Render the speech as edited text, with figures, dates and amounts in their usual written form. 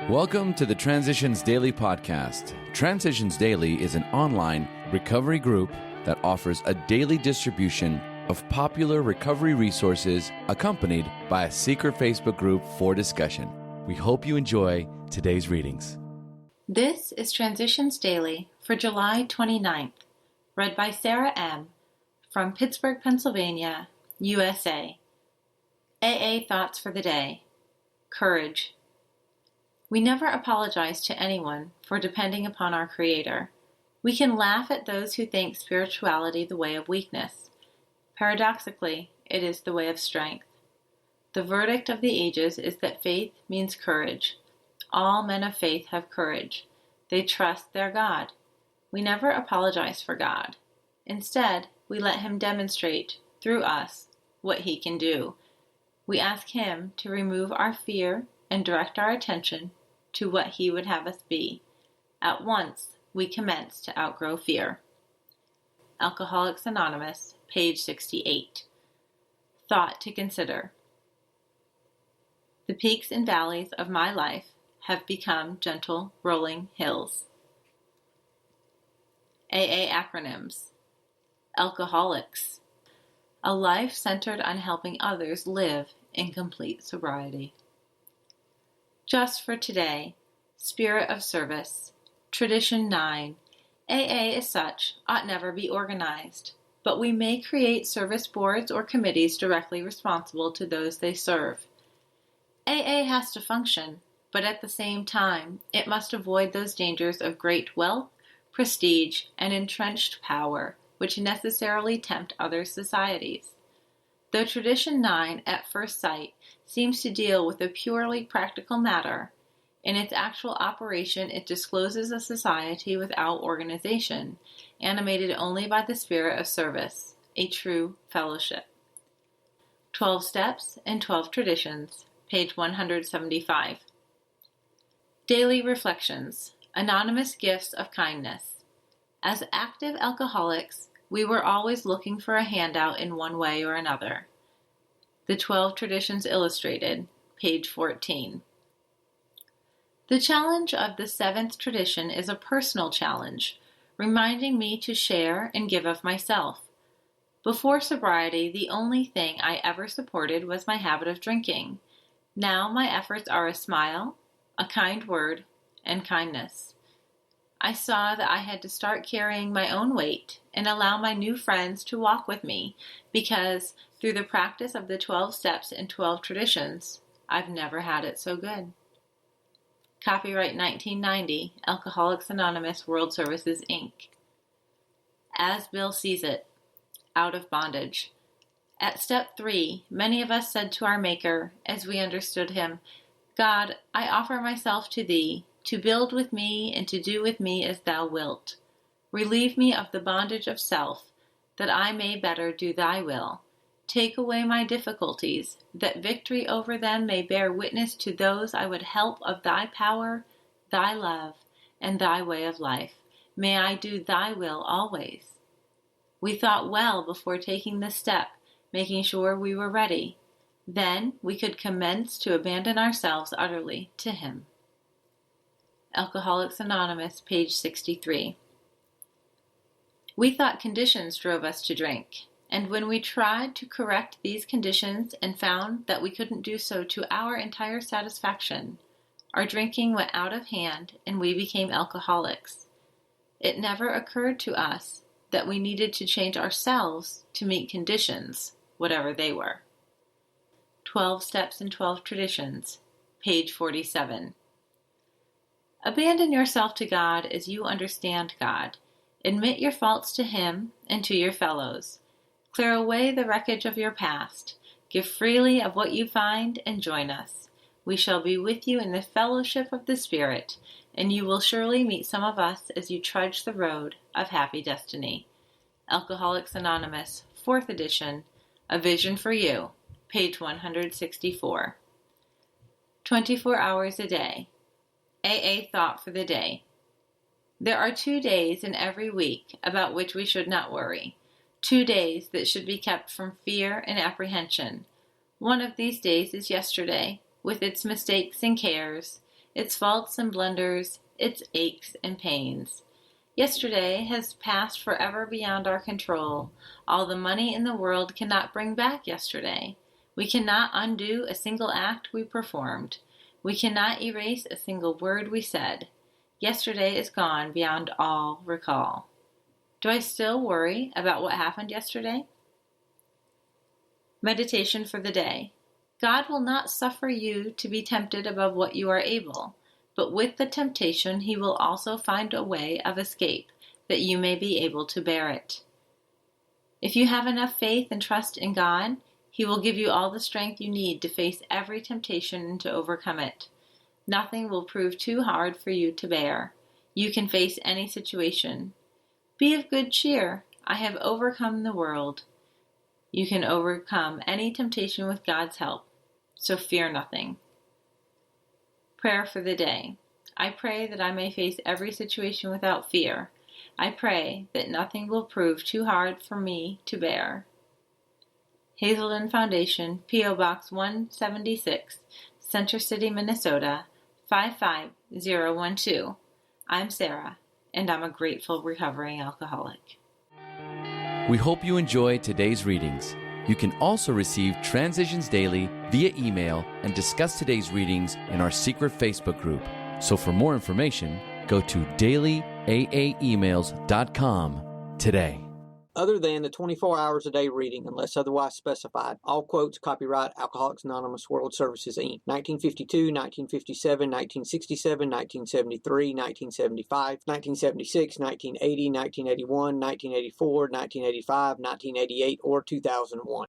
Welcome to the Transitions Daily podcast. Transitions Daily is an online recovery group that offers a daily distribution of popular recovery resources accompanied by a secret Facebook group for discussion. We hope you enjoy today's readings. This is Transitions Daily for July 29th, read by Sarah M. from Pittsburgh, Pennsylvania, USA. AA Thoughts for the Day. Courage. We never apologize to anyone for depending upon our Creator. We can laugh at those who think spirituality the way of weakness. Paradoxically, it is the way of strength. The verdict of the ages is that faith means courage. All men of faith have courage. They trust their God. We never apologize for God. Instead, we let Him demonstrate, through us, what He can do. We ask Him to remove our fear and direct our attention to what He would have us be. At once, we commence to outgrow fear. Alcoholics Anonymous, page 68. Thought to consider. The peaks and valleys of my life have become gentle, rolling hills. AA acronyms. Alcoholics. A life centered on helping others live in complete sobriety. Just for today, Spirit of Service, Tradition 9. AA as such ought never be organized, but we may create service boards or committees directly responsible to those they serve. AA has to function, but at the same time, it must avoid those dangers of great wealth, prestige, and entrenched power, which necessarily tempt other societies. Though Tradition 9, at first sight, seems to deal with a purely practical matter, in its actual operation it discloses a society without organization, animated only by the spirit of service, a true fellowship. 12 Steps and 12 Traditions, page 175. Daily Reflections, Anonymous Gifts of Kindness. As active alcoholics, we were always looking for a handout in one way or another. The 12 Traditions Illustrated, page 14. The challenge of the 7th tradition is a personal challenge, reminding me to share and give of myself. Before sobriety, the only thing I ever supported was my habit of drinking. Now my efforts are a smile, a kind word, and kindness. I saw that I had to start carrying my own weight and allow my new friends to walk with me because, through the practice of the 12 steps and 12 traditions, I've never had it so good. Copyright 1990, Alcoholics Anonymous World Services, Inc. As Bill Sees It, Out of Bondage. At step 3, many of us said to our Maker, as we understood Him, God, I offer myself to Thee, to build with me and to do with me as Thou wilt. Relieve me of the bondage of self, that I may better do Thy will. Take away my difficulties, that victory over them may bear witness to those I would help of Thy power, Thy love, and Thy way of life. May I do Thy will always. We thought well before taking this step, making sure we were ready. Then we could commence to abandon ourselves utterly to Him. Alcoholics Anonymous, page 63. We thought conditions drove us to drink, and when we tried to correct these conditions and found that we couldn't do so to our entire satisfaction, our drinking went out of hand and we became alcoholics. It never occurred to us that we needed to change ourselves to meet conditions, whatever they were. 12 Steps and 12 Traditions, page 47. Abandon yourself to God as you understand God. Admit your faults to Him and to your fellows. Clear away the wreckage of your past. Give freely of what you find and join us. We shall be with you in the fellowship of the Spirit, and you will surely meet some of us as you trudge the road of happy destiny. Alcoholics Anonymous, 4th edition, A Vision for You, page 164. 24 hours a day. AA Thought for the Day. There are 2 days in every week about which we should not worry. 2 days that should be kept from fear and apprehension. One of these days is yesterday, with its mistakes and cares, its faults and blunders, its aches and pains. Yesterday has passed forever beyond our control. All the money in the world cannot bring back yesterday. We cannot undo a single act we performed. We cannot erase a single word we said. Yesterday is gone beyond all recall. Do I still worry about what happened yesterday? Meditation for the day. God will not suffer you to be tempted above what you are able, but with the temptation he will also find a way of escape, that you may be able to bear it. If you have enough faith and trust in God, he will give you all the strength you need to face every temptation and to overcome it. Nothing will prove too hard for you to bear. You can face any situation. Be of good cheer. I have overcome the world. You can overcome any temptation with God's help, so fear nothing. Prayer for the day. I pray that I may face every situation without fear. I pray that nothing will prove too hard for me to bear. Hazelden Foundation, P.O. Box 176, Center City, Minnesota, 55012. I'm Sarah, and I'm a grateful recovering alcoholic. We hope you enjoyed today's readings. You can also receive Transitions Daily via email and discuss today's readings in our secret Facebook group. So for more information, go to dailyaaemails.com today. Other than the 24 hours a day reading, unless otherwise specified. All quotes copyright Alcoholics Anonymous World Services, Inc. 1952, 1957, 1967, 1973, 1975, 1976, 1980, 1981, 1984, 1985, 1988, or 2001.